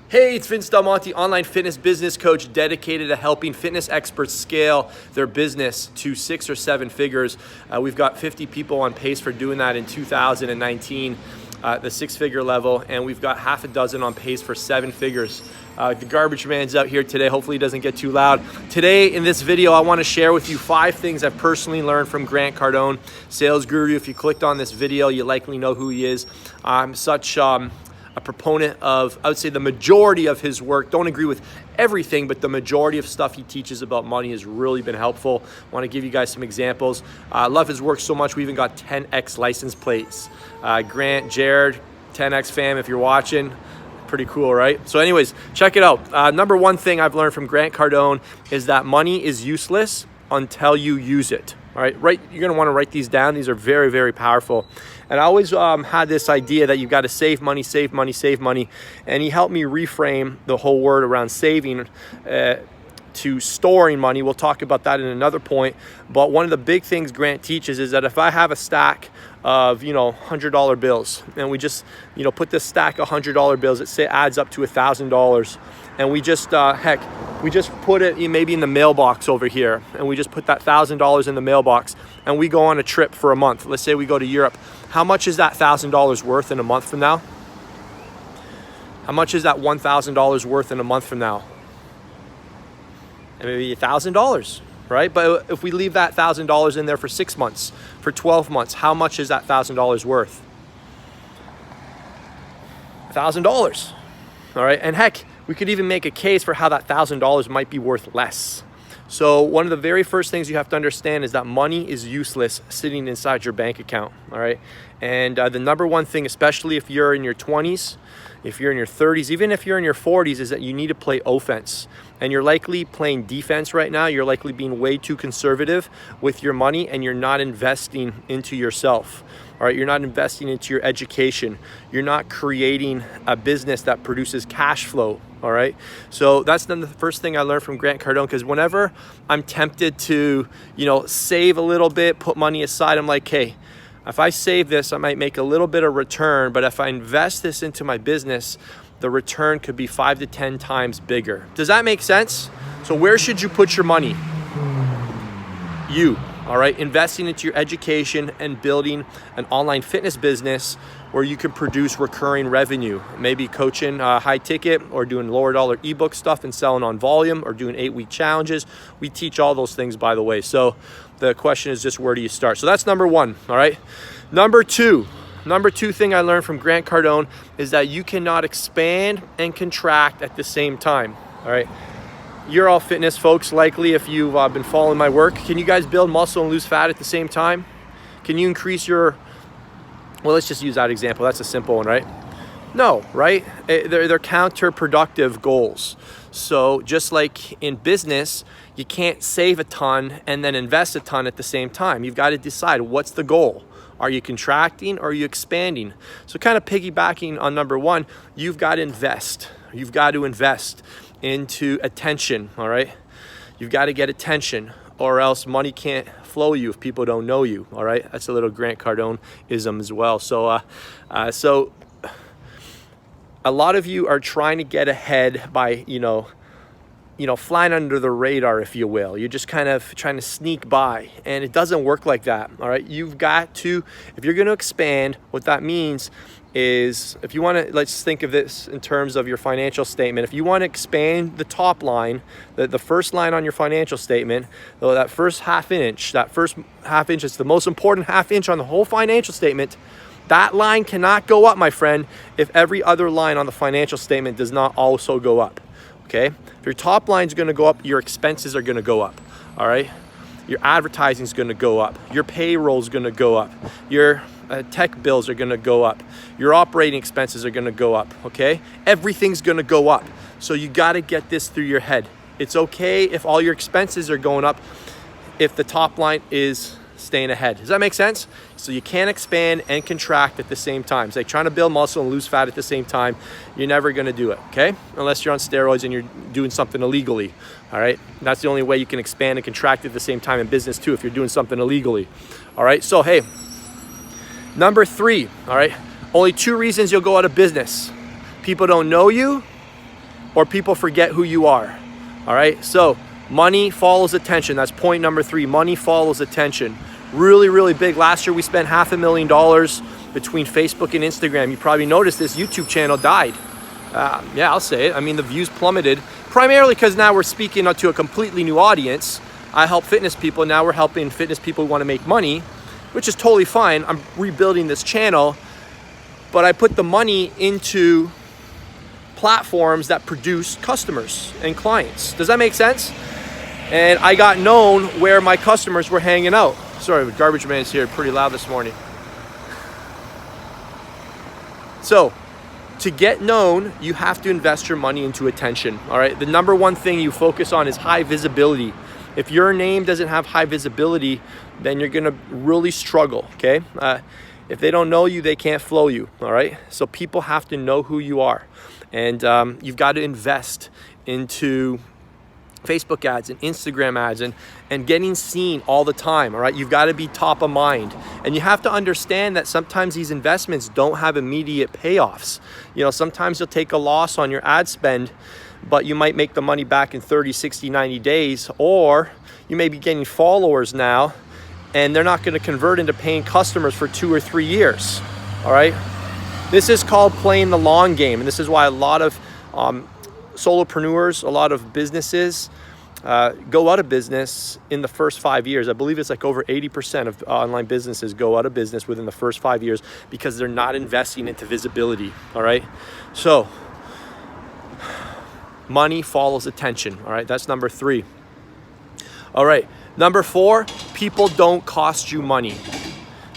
Hey, it's Vince Del Monte, online fitness business coach dedicated to helping fitness experts scale their business to 6 or 7 figures. We've got 50 people on pace for doing that in 2019, the 6-figure level, and we've got half a dozen on pace for 7 figures. The garbage man's out here today. Hopefully he doesn't get too loud. Today in this video, I want to share with you 5 things I've personally learned from Grant Cardone, sales guru. If you clicked on this video, you likely know who he is. I'm such a proponent of, I would say, the majority of his work. Don't agree with everything, but the majority of stuff he teaches about money has really been helpful. I want to give you guys some examples. I love his work so much. We even got 10X license plates. Grant, Jared, 10X fam, if you're watching, pretty cool, right? So anyways, check it out. Number one thing I've learned from Grant Cardone is that money is useless until you use it. All right, you're gonna wanna write these down. These are very, very powerful. And I always had this idea that you've got to save money, save money, save money. And he helped me reframe the whole word around saving to storing money. We'll talk about that in another point. But one of the big things Grant teaches is that if I have a stack of, $100 bills, and we just, put this stack of $100 bills, it adds up to $1,000. And we just, we just put it maybe in the mailbox over here, and we just put that $1,000 in the mailbox, and we go on a trip for a month. Let's say we go to Europe. How much is that $1,000 worth in a month from now? How much is that $1,000 worth in a month from now? And maybe $1,000, right? But if we leave that $1,000 in there for 6 months, for 12 months, how much is that $1,000 worth? $1,000, all right? And heck, we could even make a case for how that $1,000 might be worth less. So one of the very first things you have to understand is that money is useless sitting inside your bank account, all right? And the number one thing, especially if you're in your 20s, if you're in your 30s, even if you're in your 40s, is that you need to play offense. And you're likely playing defense right now. You're likely being way too conservative with your money, and you're not investing into yourself. All right, you're not investing into your education. You're not creating a business that produces cash flow. All right, so that's the first thing I learned from Grant Cardone, because whenever I'm tempted to, save a little bit, put money aside, I'm like, hey, if I save this, I might make a little bit of return, but if I invest this into my business, the return could be 5 to 10 times bigger. Does that make sense? So where should you put your money? You. All right, investing into your education and building an online fitness business where you can produce recurring revenue, maybe coaching high ticket, or doing lower dollar ebook stuff and selling on volume, or doing 8-week challenges. We teach all those things, by the way. So the question is just, where do you start? So that's number one, all right? Number two thing I learned from Grant Cardone is that you cannot expand and contract at the same time, all right? You're all fitness folks, likely, if you've been following my work. Can you guys build muscle and lose fat at the same time? Can you increase your, well, let's just use that example. That's a simple one, right? No, right? They're counterproductive goals. So just like in business, you can't save a ton and then invest a ton at the same time. You've got to decide, what's the goal? Are you contracting or are you expanding? So kind of piggybacking on number one, you've got to invest. You've got to invest into attention, all right? You've got to get attention, or else money can't flow you if people don't know you, all right? That's a little Grant Cardone-ism as well. So a lot of you are trying to get ahead by, flying under the radar, if you will. You're just kind of trying to sneak by, and it doesn't work like that, all right? You've got to, if you're going to expand, what that means is, if you want to, let's think of this in terms of your financial statement. If you want to expand the top line, the first line on your financial statement, that first half inch is the most important half inch on the whole financial statement. That line cannot go up, my friend, if every other line on the financial statement does not also go up. Okay? If your top line is going to go up, your expenses are going to go up. All right? Your advertising is going to go up. Your payroll is going to go up. Your tech bills are going to go up. Your operating expenses are going to go up. Okay? Everything's going to go up. So you got to get this through your head. It's okay if all your expenses are going up if the top line is staying ahead. Does that make sense? So you can't expand and contract at the same time. It's like trying to build muscle and lose fat at the same time. You're never going to do it, okay? Unless you're on steroids and you're doing something illegally, all right? That's the only way you can expand and contract at the same time in business too, if you're doing something illegally, all right? So, hey, number 3, all right? Only 2 reasons you'll go out of business. People don't know you, or people forget who you are. All right, so money follows attention. That's point number 3. Money follows attention. Really, really big. Last year we spent $500,000 between Facebook and Instagram. You probably noticed this YouTube channel died. Yeah, I'll say it. I mean, the views plummeted, primarily because now we're speaking to a completely new audience. I help fitness people. Now we're helping fitness people who want to make money, which is totally fine. I'm rebuilding this channel, but I put the money into platforms that produce customers and clients. Does that make sense? And I got known where my customers were hanging out. Sorry, the garbage man's here pretty loud this morning. So, to get known, you have to invest your money into attention, all right? The number one thing you focus on is high visibility. If your name doesn't have high visibility, then you're gonna really struggle, okay? If they don't know you, they can't flow you, all right? So people have to know who you are. And you've got to invest into Facebook ads and Instagram ads and getting seen all the time, all right? You've got to be top of mind. And you have to understand that sometimes these investments don't have immediate payoffs. You know, sometimes you'll take a loss on your ad spend, but you might make the money back in 30, 60, 90 days, or you may be getting followers now and they're not going to convert into paying customers for 2 or 3 years, all right? This is called playing the long game, and this is why a lot of solopreneurs, a lot of businesses go out of business in the first 5 years. I believe it's like over 80% of online businesses go out of business within the first 5 years because they're not investing into visibility, all right? So, money follows attention, all right? That's number 3. All right, number 4, people don't cost you money.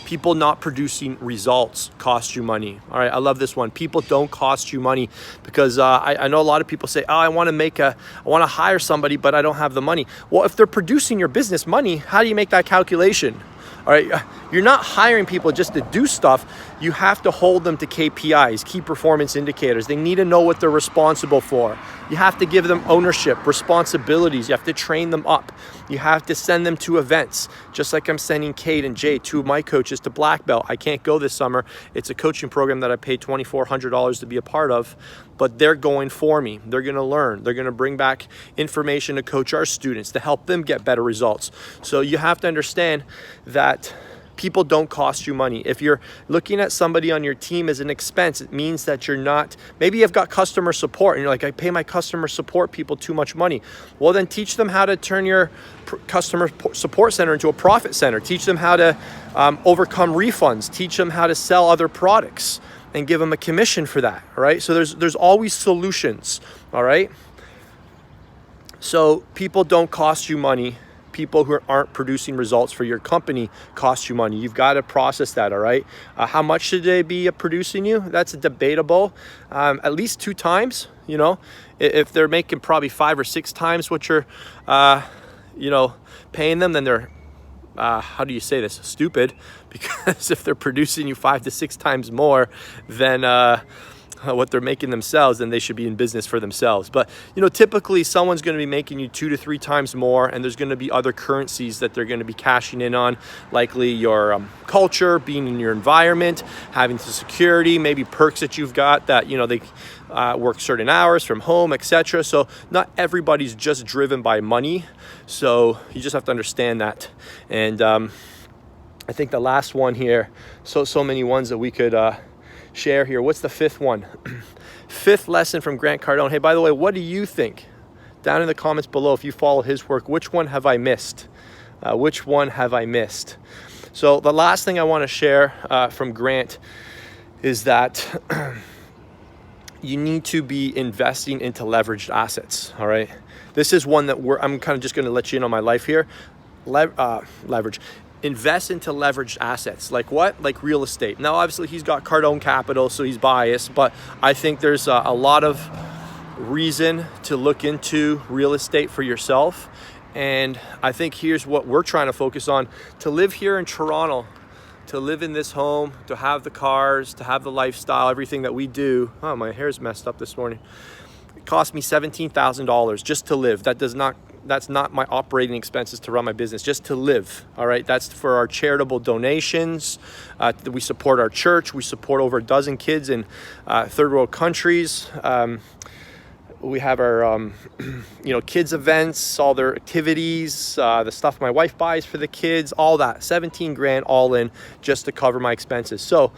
People not producing results cost you money. All right, I love this one. People don't cost you money because I know a lot of people say, oh, I want to hire somebody, but I don't have the money. Well, if they're producing your business money, how do you make that calculation? All right, you're not hiring people just to do stuff. You have to hold them to KPIs, key performance indicators. They need to know what they're responsible for. You have to give them ownership, responsibilities. You have to train them up. You have to send them to events, just like I'm sending Kate and Jay, 2 of my coaches, to Black Belt. I can't go this summer. It's a coaching program that I paid $2,400 to be a part of, but they're going for me. They're going to learn. They're going to bring back information to coach our students to help them get better results. So you have to understand that people don't cost you money. If you're looking at somebody on your team as an expense, it means that you're not, maybe you've got customer support and you're like, I pay my customer support people too much money. Well, then teach them how to turn your customer support center into a profit center. Teach them how to overcome refunds. Teach them how to sell other products and give them a commission for that, all right? So there's always solutions, all right? So people don't cost you money. People who aren't producing results for your company cost you money. You've got to process that, all right? How much should they be producing you? That's debatable. At least 2 times, you know? If they're making probably 5 or 6 times what you're, paying them, then they're, how do you say this? Stupid. Because if they're producing you 5 to 6 times more than what they're making themselves, then they should be in business for themselves. But typically someone's going to be making you 2 to 3 times more, and there's going to be other currencies that they're going to be cashing in on, likely your culture, being in your environment, having the security, maybe perks that you've got that they work certain hours from home, etc. So not everybody's just driven by money. So you just have to understand that. And I think the last one here, so many ones that we could share here. What's the 5th one? 5th lesson from Grant Cardone. Hey, by the way, what do you think? Down in the comments below, if you follow his work, which one have I missed? Which one have I missed? So the last thing I want to share from Grant is that you need to be investing into leveraged assets, all right? This is one that I'm kind of just going to let you in on my life here. Leverage. Invest into leveraged assets. Like what? Like real estate. Now, obviously, he's got Cardone Capital, so he's biased, but I think there's a lot of reason to look into real estate for yourself. And I think here's what we're trying to focus on. To live here in Toronto, to live in this home, to have the cars, to have the lifestyle, everything that we do. Oh, my hair's messed up this morning. It cost me $17,000 just to live. That's not my operating expenses to run my business, just to live, all right? That's for our charitable donations. We support our church. We support over a dozen kids in third world countries. We have our, kids events, all their activities, the stuff my wife buys for the kids, all that, 17 grand all in just to cover my expenses. So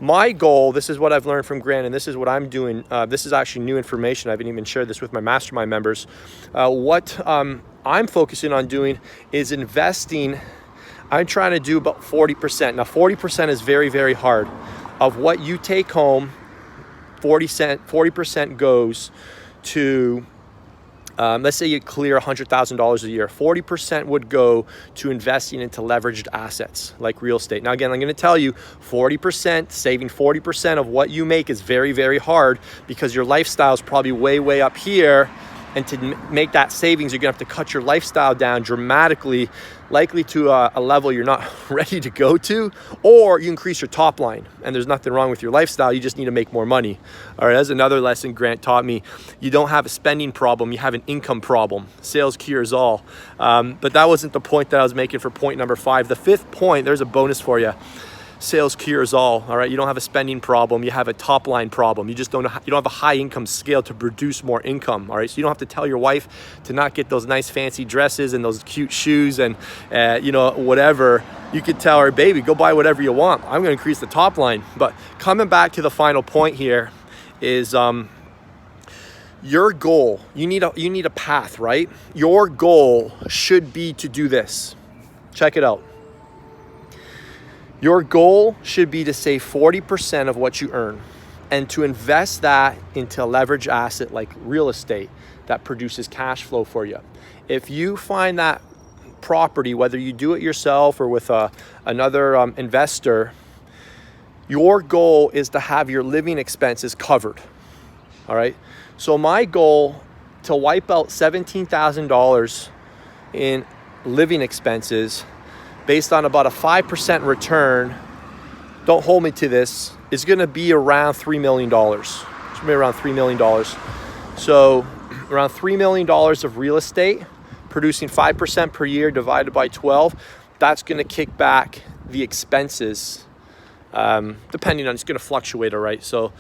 my goal, this is what I've learned from Grant, and this is what I'm doing. This is actually new information. I haven't even shared this with my mastermind members. What I'm focusing on doing is investing. I'm trying to do about 40%. Now, 40% is very, very hard. Of what you take home, 40% goes to, let's say you clear $100,000 a year, 40% would go to investing into leveraged assets like real estate. Now, again, I'm going to tell you 40%, saving 40% of what you make is very, very hard because your lifestyle is probably way, way up here. And to make that savings, you're gonna have to cut your lifestyle down dramatically, likely to a level you're not ready to go to, or you increase your top line. And there's nothing wrong with your lifestyle, you just need to make more money. All right, that's another lesson Grant taught me. You don't have a spending problem, you have an income problem. Sales cures all. But that wasn't the point that I was making for point number 5. The 5th point, there's a bonus for you. Sales cures all right? You don't have a spending problem, you have a top line problem. You don't have a high income scale to produce more income, all right? So you don't have to tell your wife to not get those nice fancy dresses and those cute shoes and whatever. You could tell her, baby, go buy whatever you want. I'm gonna increase the top line. But coming back to the final point here is your goal. You need a path, right? Your goal should be to do this. Check it out. Your goal should be to save 40% of what you earn and to invest that into a leverage asset like real estate that produces cash flow for you. If you find that property, whether you do it yourself or with another investor, your goal is to have your living expenses covered, all right? So my goal to wipe out $17,000 in living expenses based on about a 5% return, don't hold me to this, is gonna be around $3 million. It's gonna be around $3 million. So around $3 million of real estate, producing 5% per year divided by 12, that's gonna kick back the expenses, depending on, it's gonna fluctuate, all right? So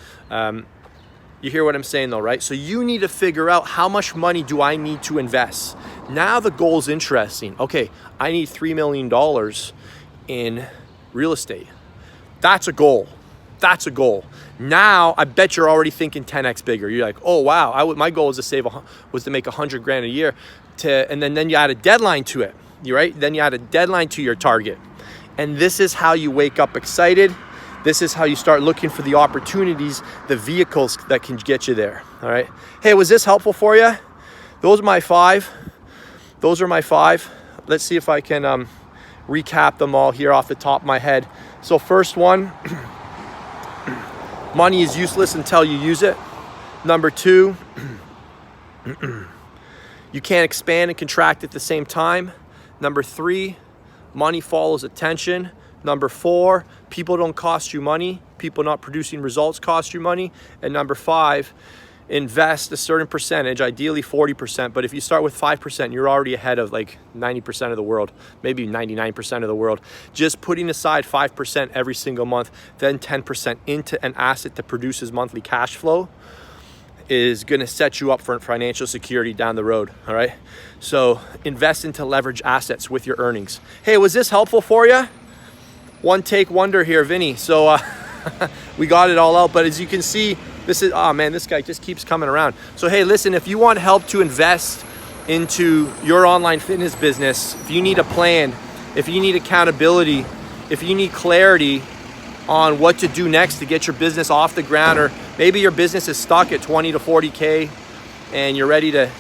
you hear what I'm saying though, right? So you need to figure out how much money do I need to invest. Now the goal's interesting. Okay, I need $3 million in real estate. That's a goal. That's a goal. Now I bet you're already thinking 10x bigger. You're like, oh wow, my goal was to make 100 grand a year, and then you add a deadline to it. Right? Then you add a deadline to your target, and this is how you wake up excited. This is how you start looking for the opportunities, the vehicles that can get you there. All right. Hey, was this helpful for you? Those are my 5. Let's see if I can recap them all here off the top of my head. So first one, money is useless until you use it. Number 2, you can't expand and contract at the same time. Number 3, money follows attention. Number 4, people don't cost you money. People not producing results cost you money. And number 5, invest a certain percentage, ideally 40%. But if you start with 5%, you're already ahead of like 90% of the world, maybe 99% of the world. Just putting aside 5% every single month, then 10% into an asset that produces monthly cash flow is gonna set you up for financial security down the road, all right? So invest into leverage assets with your earnings. Hey, was this helpful for you? One take wonder here, Vinny. So we got it all out, but as you can see, this guy just keeps coming around. So hey, listen, if you want help to invest into your online fitness business, if you need a plan, if you need accountability, if you need clarity on what to do next to get your business off the ground, or maybe your business is stuck at 20 to 40K and you're ready to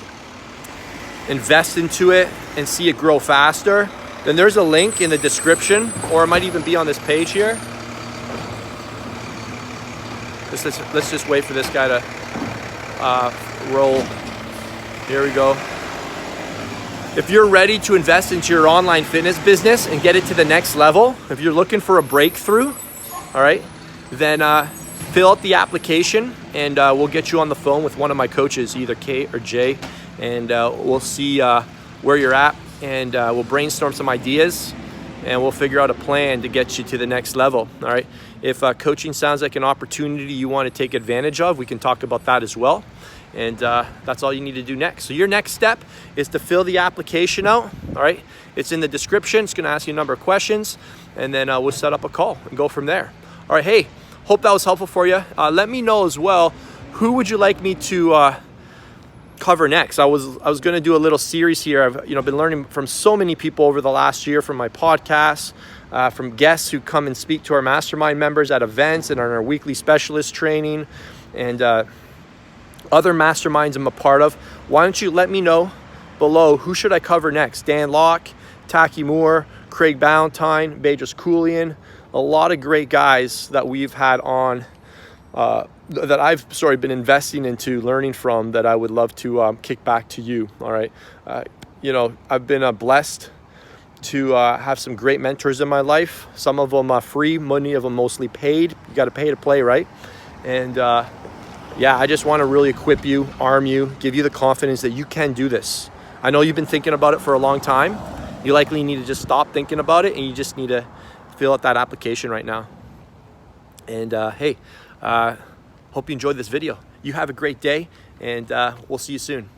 invest into it and see it grow faster, then there's a link in the description, or it might even be on this page here. Let's just wait for this guy to roll. Here we go. If you're ready to invest into your online fitness business and get it to the next level, if you're looking for a breakthrough, all right, then fill out the application and we'll get you on the phone with one of my coaches, either Kate or Jay, and we'll see where you're at, and we'll brainstorm some ideas and we'll figure out a plan to get you to the next level, all right? If coaching sounds like an opportunity you want to take advantage of, we can talk about that as well. And that's all you need to do next. So your next step is to fill the application out. All right, it's in the description. It's going to ask you a number of questions, and then we'll set up a call and go from there. All right, hey, hope that was helpful for you. Let me know as well, who would you like me to cover next? I was going to do a little series here. I've been learning from so many people over the last year, from my podcasts, from guests who come and speak to our mastermind members at events and on our weekly specialist training, and other masterminds I'm a part of. Why don't you let me know below, who should I cover next? Dan Locke, Taki Moore, Craig Ballantyne, Bedros Keuilian, a lot of great guys that we've had on, that I've been investing into, learning from, that I would love to kick back to you. All right, I've been blessed to have some great mentors in my life. Some of them free, many of them mostly paid. You got to pay to play, right? And yeah, I just want to really equip you, arm you, give you the confidence that you can do this. I know you've been thinking about it for a long time. You likely need to just stop thinking about it, and you just need to fill out that application right now. And hey, hope you enjoyed this video. You have a great day, and we'll see you soon.